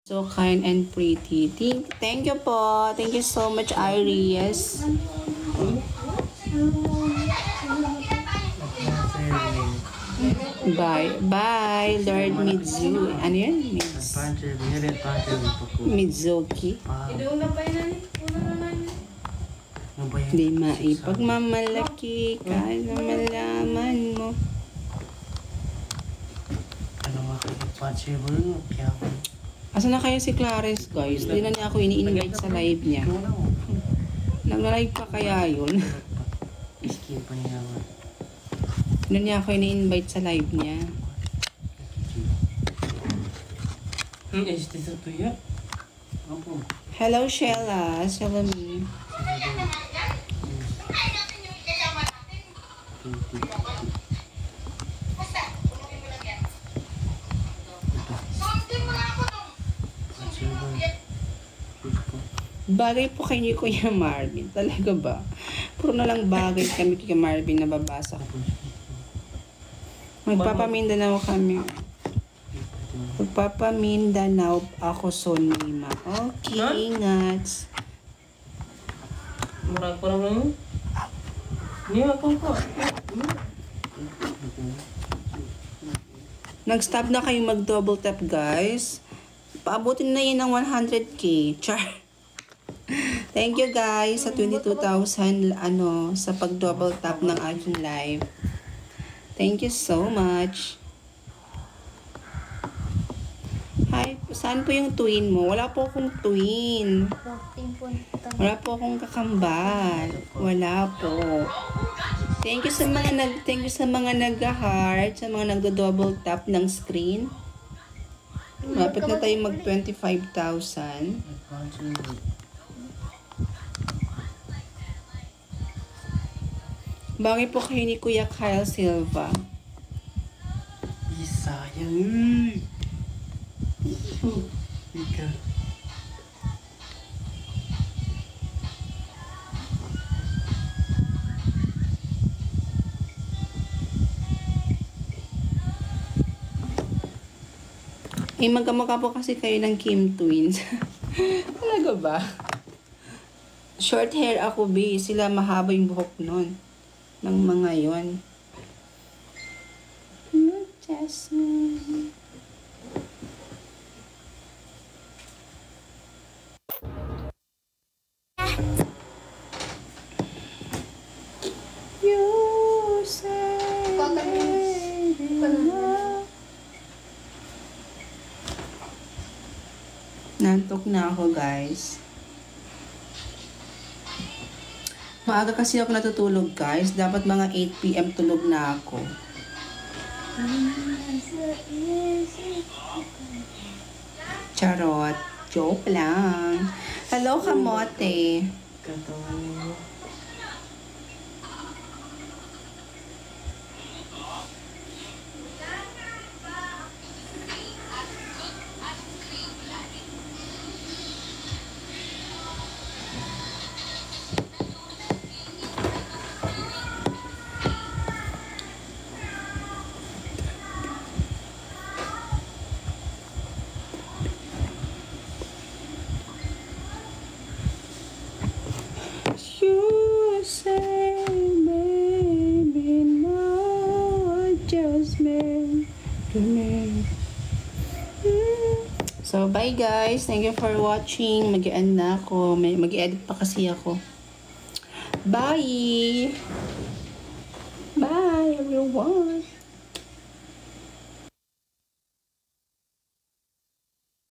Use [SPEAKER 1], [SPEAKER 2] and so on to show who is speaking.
[SPEAKER 1] So kind and pretty. Thank you po. Thank you so much, Iris. Bye. Bye, Lord Midzu. Ano yan? Midzuki. Di maipagmamalaki kahit na malaman mo. Asa na kaya si Clarence, guys? Di na niya ako ini-invite sa live niya. Nag-live pa kaya yun? Di na niya ako ini-invite sa live niya. Hello, Sheila. Sheila me. Bagay po kay ni Kuya Marvin. Talaga ba? Puro na lang bagay kami kay Marvin na babasa ko. Magpapamindanao kami. Magpapamindanao ako, Sonima. Okay, ingat.
[SPEAKER 2] Murag pa naman. Hindi ako po.
[SPEAKER 1] Nag-stop na kayo mag-double tap, guys. Paabutin na yun ng 100k. Char. Thank you, guys, sa 22,000 sa pag-double tap ng aking live. Thank you so much. Hi, saan po yung twin mo? Wala po akong twin. Wala po akong kakambal. Wala po. Thank you sa mga nag-heart, sa mga nag-double tap ng screen. Malapit na tayo mag 25,000. Bagay po kayo ni Kuya Kyle Silva.
[SPEAKER 2] Sayang. Ika.
[SPEAKER 1] Magkamukha po kasi kayo ng Kim Twins. Talaga ba? Short hair ako, B. Sila mahaba yung buhok nun. Ng mga yon. Jasmine. You say nantok na ako, guys. Maaga kasi ako natutulog, guys. Dapat mga 8 PM tulog na ako. Charot. Joke lang. Hello, kamote.
[SPEAKER 2] Katawan mo.
[SPEAKER 1] You say maybe not just me. So, bye guys. Thank you for watching. Mag-end na ako. Mag-edit pa kasi ako. Bye! Bye everyone!